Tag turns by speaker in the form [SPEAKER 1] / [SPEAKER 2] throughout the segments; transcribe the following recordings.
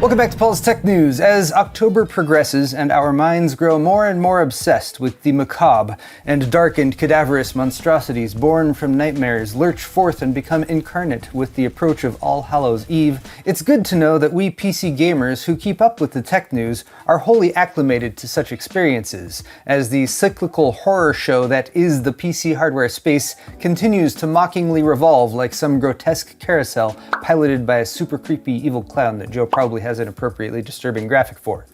[SPEAKER 1] Welcome back to Paul's Tech News. As October progresses and our minds grow more and more obsessed with the macabre and dark and cadaverous monstrosities born from nightmares lurch forth and become incarnate with the approach of All Hallows Eve, it's good to know that we PC gamers who keep up with the tech news are wholly acclimated to such experiences, as the cyclical horror show that is the PC hardware space continues to mockingly revolve like some grotesque carousel piloted by a super creepy evil clown that Joe probably has an appropriately disturbing graphic for.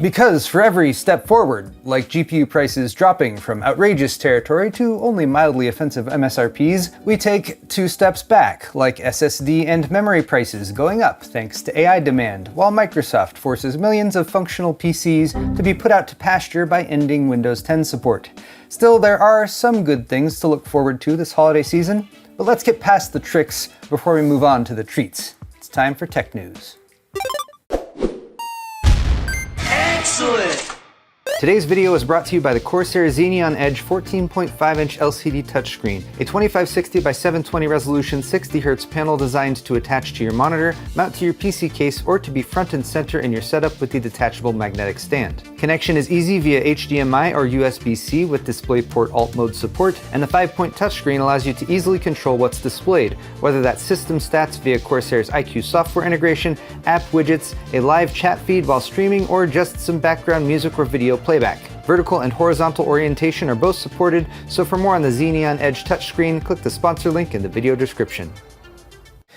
[SPEAKER 1] Because for every step forward, like GPU prices dropping from outrageous territory to only mildly offensive MSRPs, we take 2 steps back, like SSD and memory prices going up thanks to AI demand, while Microsoft forces millions of functional PCs to be put out to pasture by ending Windows 10 support. Still, there are some good things to look forward to this holiday season, but let's get past the tricks before we move on to the treats. It's time for tech news.
[SPEAKER 2] Excellent!
[SPEAKER 1] Today's video is brought to you by the Corsair Xeneon Edge 14.5-inch LCD touchscreen, a 2560 by 720 resolution 60Hz panel designed to attach to your monitor, mount to your PC case, or to be front and center in your setup with the detachable magnetic stand. Connection is easy via HDMI or USB-C with DisplayPort Alt mode support, and the 5-point touchscreen allows you to easily control what's displayed, whether that's system stats via Corsair's iQ software integration, app widgets, a live chat feed while streaming, or just some background music or video playback. Vertical and horizontal orientation are both supported, so for more on the Xeneon Edge touchscreen, click the sponsor link in the video description.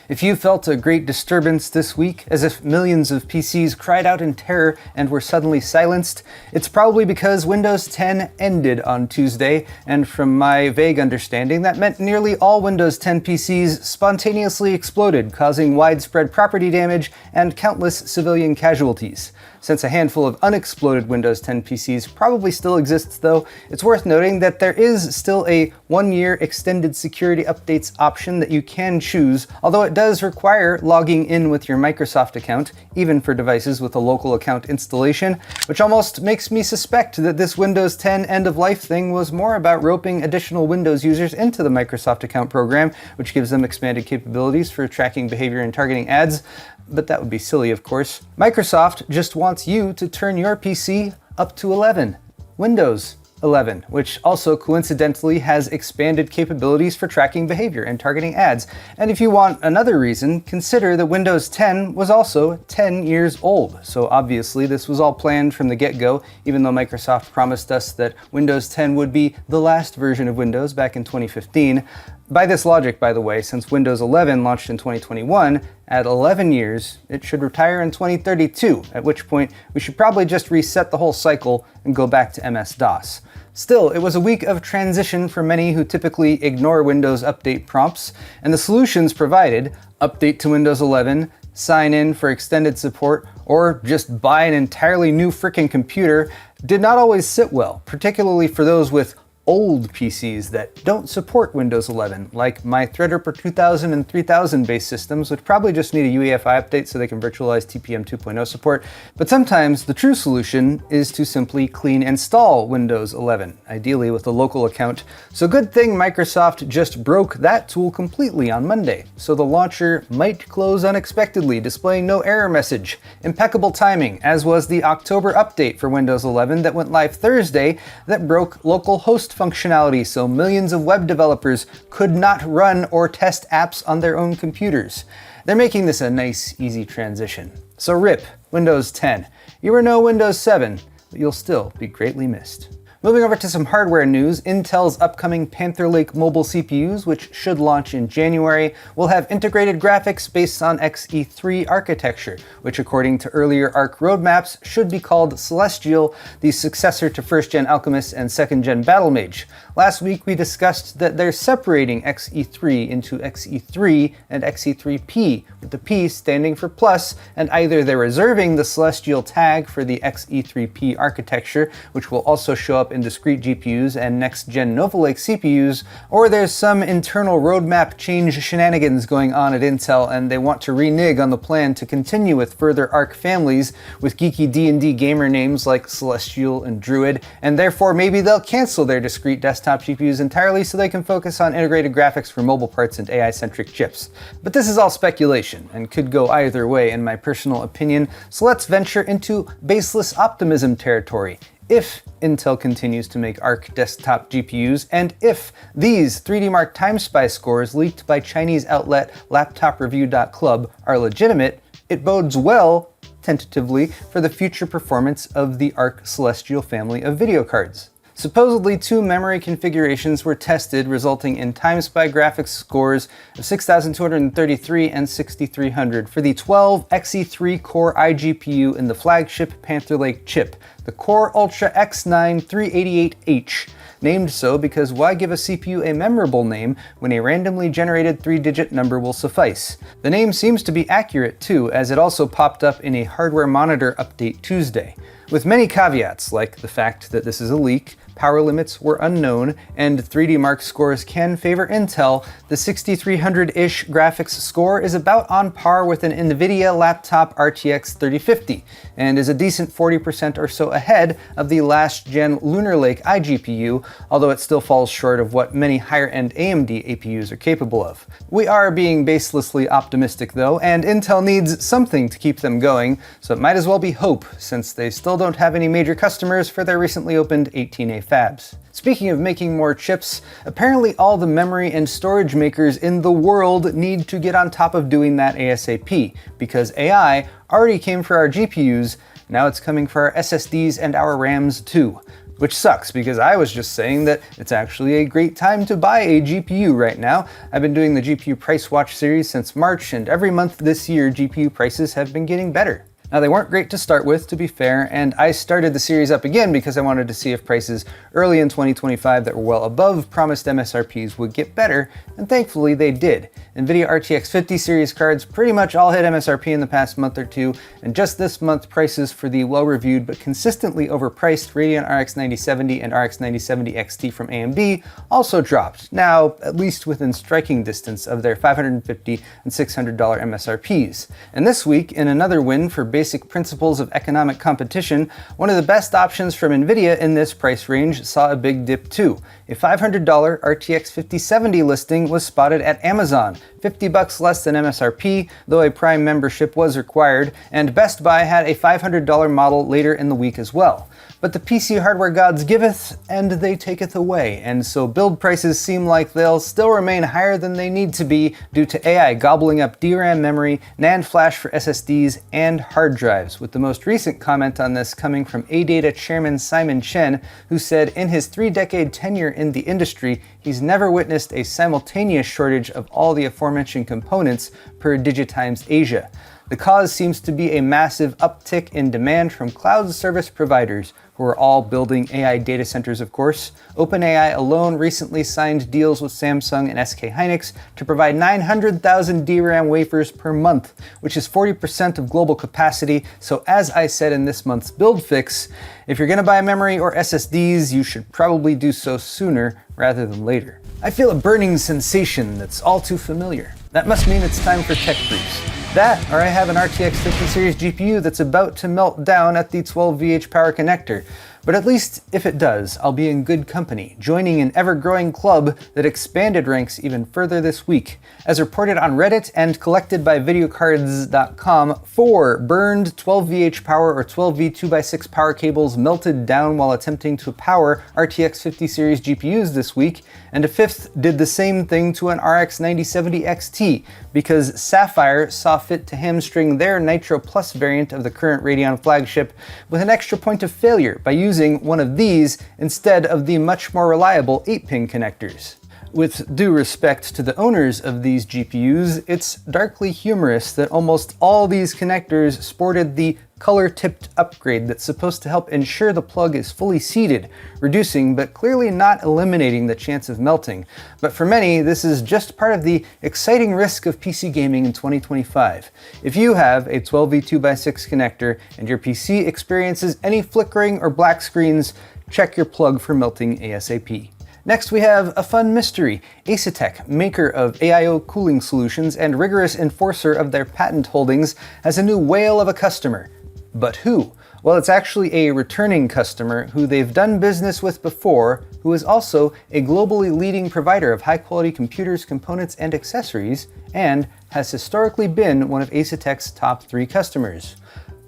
[SPEAKER 1] If you felt a great disturbance this week, as if millions of PCs cried out in terror and were suddenly silenced, it's probably because Windows 10 ended on Tuesday, and from my vague understanding, that meant nearly all Windows 10 PCs spontaneously exploded, causing widespread property damage and countless civilian casualties. Since a handful of unexploded Windows 10 PCs probably still exists though, it's worth noting that there is still a 1-year extended security updates option that you can choose, although it does require logging in with your Microsoft account, even for devices with a local account installation, which almost makes me suspect that this Windows 10 end-of-life thing was more about roping additional Windows users into the Microsoft account program, which gives them expanded capabilities for tracking behavior and targeting ads. But that would be silly, of course. Microsoft just wants you to turn your PC up to 11. Windows 11, which also coincidentally has expanded capabilities for tracking behavior and targeting ads. And if you want another reason, consider that Windows 10 was also 10 years old. So obviously this was all planned from the get-go, even though Microsoft promised us that Windows 10 would be the last version of Windows back in 2015. By this logic, by the way, since Windows 11 launched in 2021, at 11 years, it should retire in 2032, at which point we should probably just reset the whole cycle and go back to MS-DOS. Still, it was a week of transition for many who typically ignore Windows update prompts, and the solutions provided, update to Windows 11, sign in for extended support, or just buy an entirely new frickin' computer, did not always sit well, particularly for those with old PCs that don't support Windows 11, like my Threadripper 2000 and 3000 based systems, which probably just need a UEFI update so they can virtualize TPM 2.0 support. But sometimes the true solution is to simply clean install Windows 11, ideally with a local account. So good thing Microsoft just broke that tool completely on Monday, so the launcher might close unexpectedly, displaying no error message. Impeccable timing, as was the October update for Windows 11 that went live Thursday that broke local host functionality, so millions of web developers could not run or test apps on their own computers. They're making this a nice, easy transition. So RIP Windows 10. You are no Windows 7, but you'll still be greatly missed. Moving over to some hardware news, Intel's upcoming Panther Lake mobile CPUs, which should launch in January, will have integrated graphics based on Xe3 architecture, which according to earlier ARC roadmaps should be called Celestial, the successor to 1st-gen Alchemist and 2nd-gen Battlemage. Last week we discussed that they're separating Xe3 into Xe3 and Xe3P, with the P standing for plus, and either they're reserving the Celestial tag for the Xe3P architecture, which will also show up develop in discrete GPUs and next-gen Nova Lake CPUs, or there's some internal roadmap change shenanigans going on at Intel and they want to renege on the plan to continue with further Arc families with geeky D&D gamer names like Celestial and Druid, and therefore maybe they'll cancel their discrete desktop GPUs entirely so they can focus on integrated graphics for mobile parts and AI-centric chips. But this is all speculation, and could go either way in my personal opinion, so let's venture into baseless optimism territory. If Intel continues to make Arc desktop GPUs, and if these 3D Mark TimeSpy scores leaked by Chinese outlet laptopreview.club are legitimate, it bodes well, tentatively, for the future performance of the Arc Celestial family of video cards. Supposedly, 2 memory configurations were tested, resulting in TimeSpy graphics scores of 6,233 and 6,300 for the 12 Xe3 core iGPU in the flagship Panther Lake chip, the Core Ultra X9 388H. Named so because why give a CPU a memorable name when a randomly generated 3-digit number will suffice? The name seems to be accurate too, as it also popped up in a hardware monitor update Tuesday. With many caveats, like the fact that this is a leak, power limits were unknown, and 3D Mark scores can favor Intel, the 6300-ish graphics score is about on par with an NVIDIA laptop RTX 3050, and is a decent 40% or so ahead of the last-gen Lunar Lake iGPU, although it still falls short of what many higher-end AMD APUs are capable of. We are being baselessly optimistic though, and Intel needs something to keep them going, so it might as well be hope, since they still don't have any major customers for their recently opened 18A fabs. Speaking of making more chips, apparently all the memory and storage makers in the world need to get on top of doing that ASAP, because AI already came for our GPUs, now it's coming for our SSDs and our RAMs too. Which sucks, because I was just saying that it's actually a great time to buy a GPU right now. I've been doing the GPU Price Watch series since March, and every month this year GPU prices have been getting better. Now, they weren't great to start with, to be fair, and I started the series up again because I wanted to see if prices early in 2025 that were well above promised MSRPs would get better, and thankfully they did. NVIDIA RTX 50 series cards pretty much all hit MSRP in the past month or two, and just this month prices for the well-reviewed but consistently overpriced Radeon RX 9070 and RX 9070 XT from AMD also dropped, now at least within striking distance of their $550 and $600 MSRPs. And this week, in another win for basic principles of economic competition, one of the best options from NVIDIA in this price range saw a big dip too. A $500 RTX 5070 listing was spotted at Amazon, $50 less than MSRP, though a Prime membership was required, and Best Buy had a $500 model later in the week as well. But the PC hardware gods giveth, and they taketh away, and so build prices seem like they'll still remain higher than they need to be due to AI gobbling up DRAM memory, NAND flash for SSDs, and hard drives, with the most recent comment on this coming from ADATA chairman Simon Chen, who said in his 3-decade tenure in the industry, he's never witnessed a simultaneous shortage of all the aforementioned components per Digitimes Asia. The cause seems to be a massive uptick in demand from cloud service providers, who are all building AI data centers, of course. OpenAI alone recently signed deals with Samsung and SK Hynix to provide 900,000 DRAM wafers per month, which is 40% of global capacity. So as I said in this month's build fix, if you're gonna buy memory or SSDs, you should probably do so sooner rather than later. I feel a burning sensation that's all too familiar. That must mean it's time for tech briefs. That, or I have an RTX 50 series GPU that's about to melt down at the 12VH power connector. But at least if it does, I'll be in good company, joining an ever-growing club that expanded ranks even further this week. As reported on Reddit and collected by videocards.com, 4 burned 12VH power or 12V 2x6 power cables melted down while attempting to power RTX 50 series GPUs this week, and a 5th did the same thing to an RX 9070 XT, because Sapphire saw fit to hamstring their Nitro Plus variant of the current Radeon flagship with an extra point of failure by using one of these instead of the much more reliable 8-pin connectors. With due respect to the owners of these GPUs, it's darkly humorous that almost all these connectors sported the color-tipped upgrade that's supposed to help ensure the plug is fully seated, reducing but clearly not eliminating the chance of melting. But for many, this is just part of the exciting risk of PC gaming in 2025. If you have a 12V 2x6 connector and your PC experiences any flickering or black screens, check your plug for melting ASAP. Next, we have a fun mystery. Asetek, maker of AIO cooling solutions and rigorous enforcer of their patent holdings, has a new whale of a customer. But who? Well, it's actually a returning customer who they've done business with before, who is also a globally leading provider of high-quality computers, components, and accessories, and has historically been one of Asetek's top 3 customers.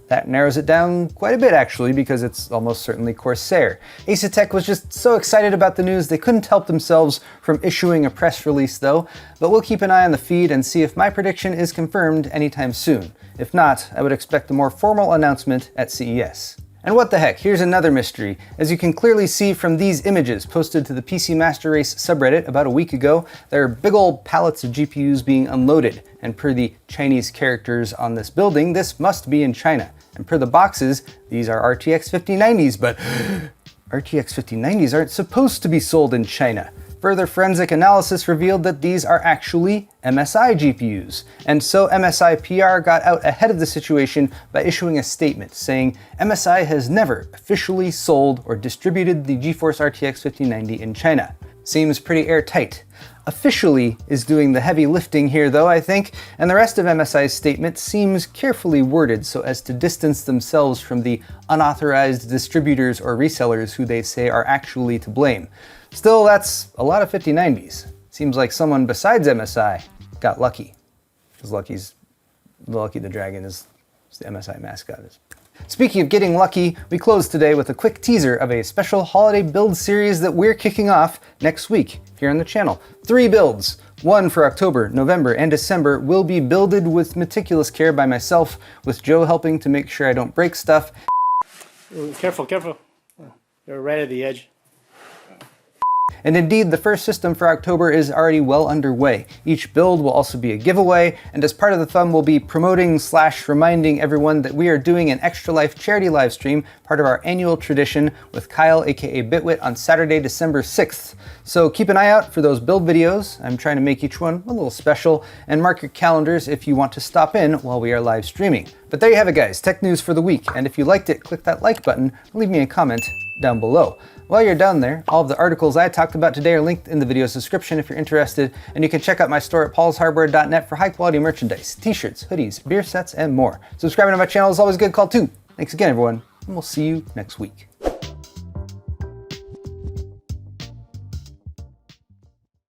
[SPEAKER 1] That narrows it down quite a bit actually, because it's almost certainly Corsair. Asetek was just so excited about the news they couldn't help themselves from issuing a press release though, but we'll keep an eye on the feed and see if my prediction is confirmed anytime soon. If not, I would expect a more formal announcement at CES. And what the heck, here's another mystery. As you can clearly see from these images posted to the PC Master Race subreddit about a week ago, there are big old pallets of GPUs being unloaded, and per the Chinese characters on this building, this must be in China. And per the boxes, these are RTX 5090s, but RTX 5090s aren't supposed to be sold in China. Further forensic analysis revealed that these are actually MSI GPUs. And so MSI PR got out ahead of the situation by issuing a statement saying MSI has never officially sold or distributed the GeForce RTX 5090 in China. Seems pretty airtight. Officially is doing the heavy lifting here though, I think, and the rest of MSI's statement seems carefully worded so as to distance themselves from the unauthorized distributors or resellers who they say are actually to blame. Still, that's a lot of 5090s. Seems like someone besides MSI got lucky. Because Lucky the Dragon is the MSI mascot. Speaking of getting lucky, we close today with a quick teaser of a special holiday build series that we're kicking off next week here on the channel. 3 builds. One for October, November, and December will be builded with meticulous care by myself, with Joe helping to make sure I don't break stuff.
[SPEAKER 3] Careful, careful. You're right at the edge.
[SPEAKER 1] And indeed, the first system for October is already well underway. Each build will also be a giveaway, and as part of the fun, we'll be promoting/reminding everyone that we are doing an Extra Life charity livestream, part of our annual tradition, with Kyle, aka Bitwit, on Saturday, December 6th. So keep an eye out for those build videos. I'm trying to make each one a little special, and mark your calendars if you want to stop in while we are live streaming. But there you have it guys, tech news for the week, and if you liked it, click that like button, or leave me a comment down below. While you're down there, all of the articles I talked about today are linked in the video's description if you're interested, and you can check out my store at paulshardware.net for high quality merchandise, t-shirts, hoodies, beer sets, and more. Subscribing to my channel is always a good call too. Thanks again everyone, and we'll see you next week.